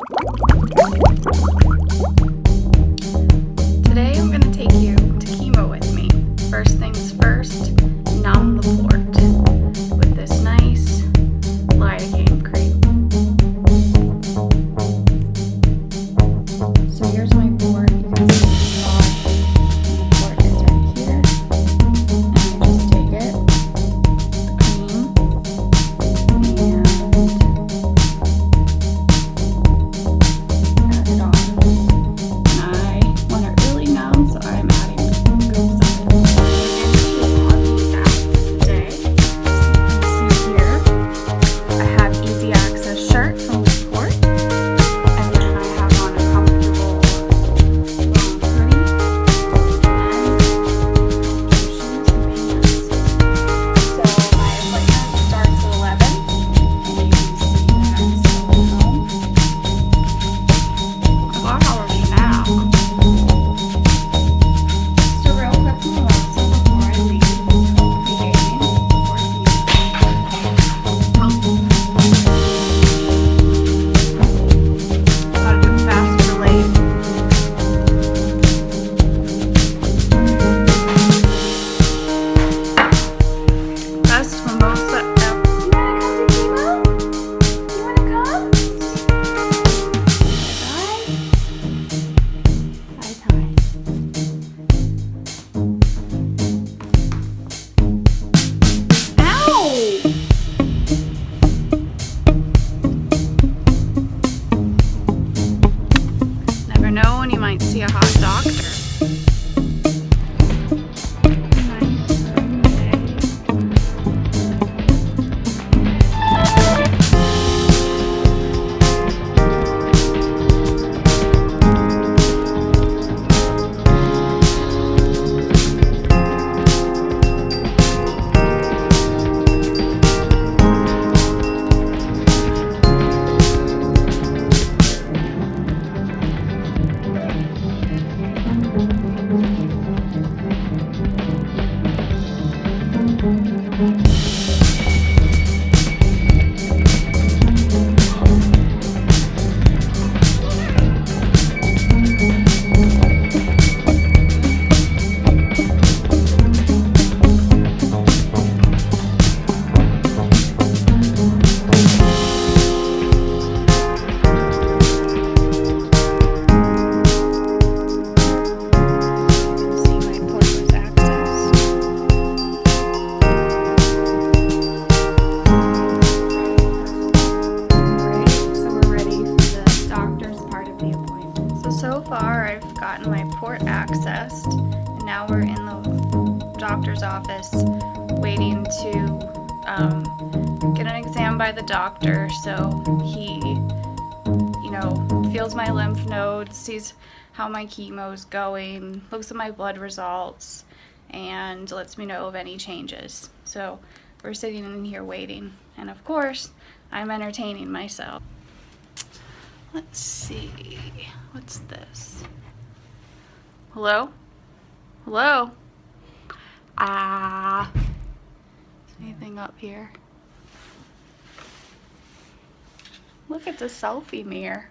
Today I'm going to take you to chemo with me. First things first, numb the port with this nice lidocaine cream. So here's my port. You can see the spot. The port is right here. And I just take it, the cream, and add it on. And I want it really numb, so I'm adding goes of it. Today, you can see here, I have easy access shirt from the port, and then I have on a comfortable long hoodie, and some shoes and pants. So my appointment starts at 11, and you can see that I'm still at home. Well, Halloween now. Just a real quick mimosa before I leave. Behaving before gotta do it fast or late. Best mimosa ever. You wanna come to chemo? You wanna come? Hi, hi. Ow! Never know when you might see a hot doctor. See, my port was accessed. Alright, so we're ready for the doctor's part of the appointment. So far I've gotten my port accessed, and now we're in the doctor's office waiting to get an exam by the doctor, so he, feels my lymph nodes, sees how my chemo's going, looks at my blood results, and lets me know of any changes. So we're sitting in here waiting, and of course I'm entertaining myself. Let's see, what's this? Hello? Hello? Is anything up here? Look at the selfie mirror.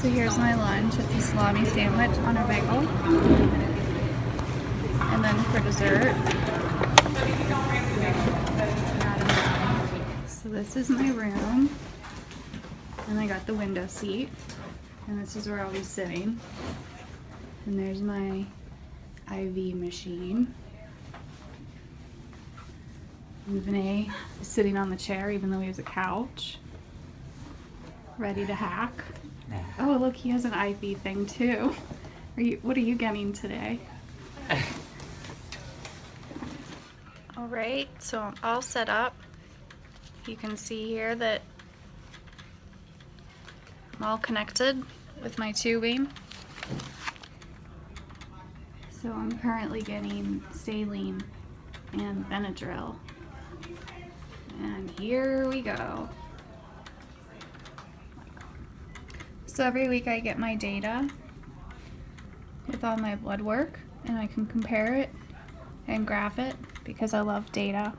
So here's my lunch. It's a salami sandwich on a bagel. And then for dessert, so this is my room. And I got the window seat. And this is where I'll be sitting. And there's my IV machine. And Vinay is sitting on the chair even though he has a couch. Ready to hack. Oh, look, he has an IV thing too. What are you getting today? All right, so I'm all set up. You can see here that I'm all connected with my tubing. So I'm currently getting saline and Benadryl. And here we go. So every week I get my data with all my blood work, and I can compare it and graph it because I love data.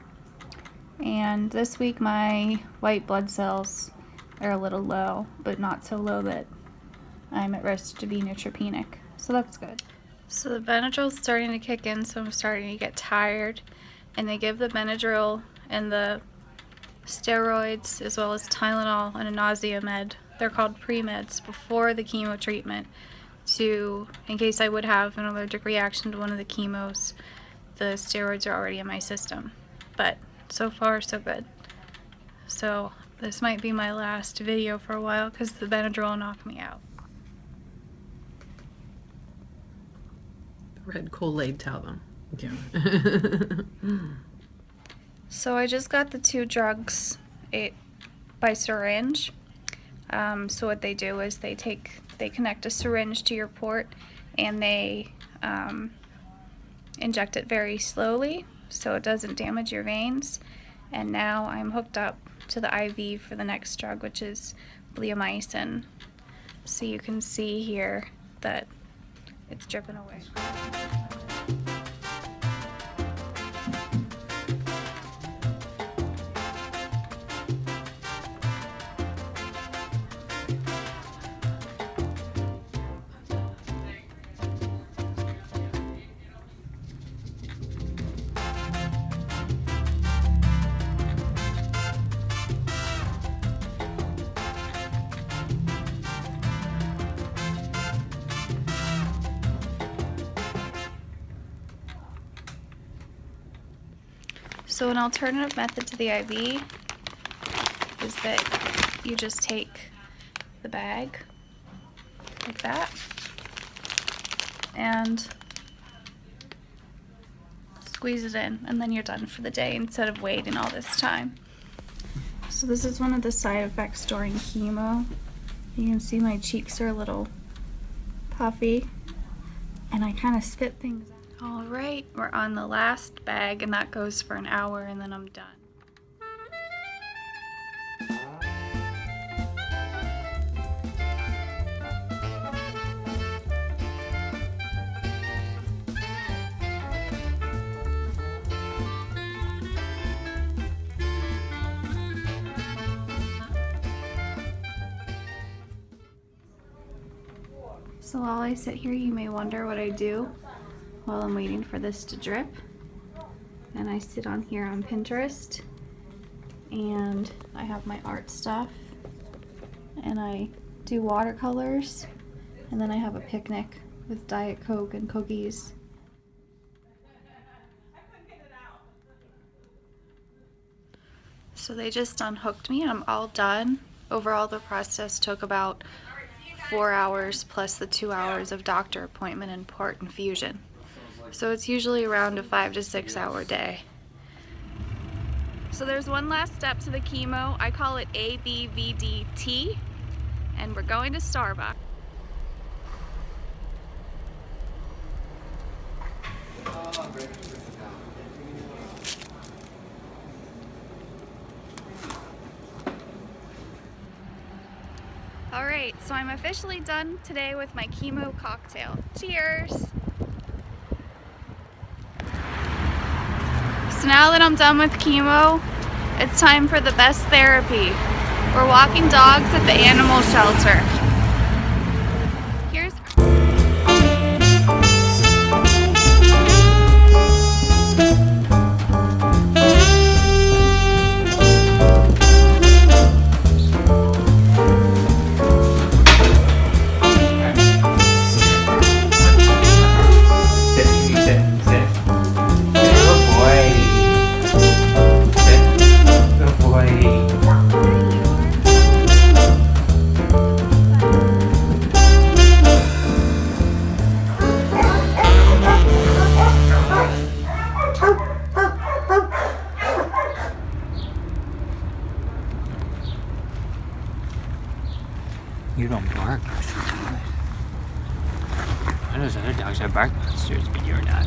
And this week my white blood cells are a little low, but not so low that I'm at risk to be neutropenic. So that's good. So the Benadryl's starting to kick in, so I'm starting to get tired. And they give the Benadryl and the steroids as well as Tylenol and a nausea med. They're called pre-meds before the chemo treatment in case I would have an allergic reaction to one of the chemos. The steroids are already in my system. But so far so good. So this might be my last video for a while because the Benadryl knocked me out. Red Kool-Aid, tell them. Yeah. So I just got the 2 drugs by syringe. So what they do is they connect a syringe to your port and they inject it very slowly so it doesn't damage your veins. And now I'm hooked up to the IV for the next drug, which is bleomycin. So you can see here that it's dripping away. So an alternative method to the IV is that you just take the bag like that and squeeze it in, and then you're done for the day instead of waiting all this time. So this is one of the side effects during chemo. You can see my cheeks are a little puffy and I kind of spit things out. Alright, we're on the last bag and that goes for an hour and then I'm done. So while I sit here, you may wonder what I do while I'm waiting for this to drip. And I sit on here on Pinterest and I have my art stuff and I do watercolors, and then I have a picnic with Diet Coke and cookies. So they just unhooked me and I'm all done. Overall the process took about 4 hours plus the 2 hours of doctor appointment and port infusion. So it's usually around a 5 to 6 hour day. So there's one last step to the chemo. I call it ABVD, and we're going to Starbucks. Alright, so I'm officially done today with my chemo cocktail. Cheers! So now that I'm done with chemo, it's time for the best therapy. We're walking dogs at the animal shelter. Here's You don't bark. I know those other dogs have bark monsters, but you're not.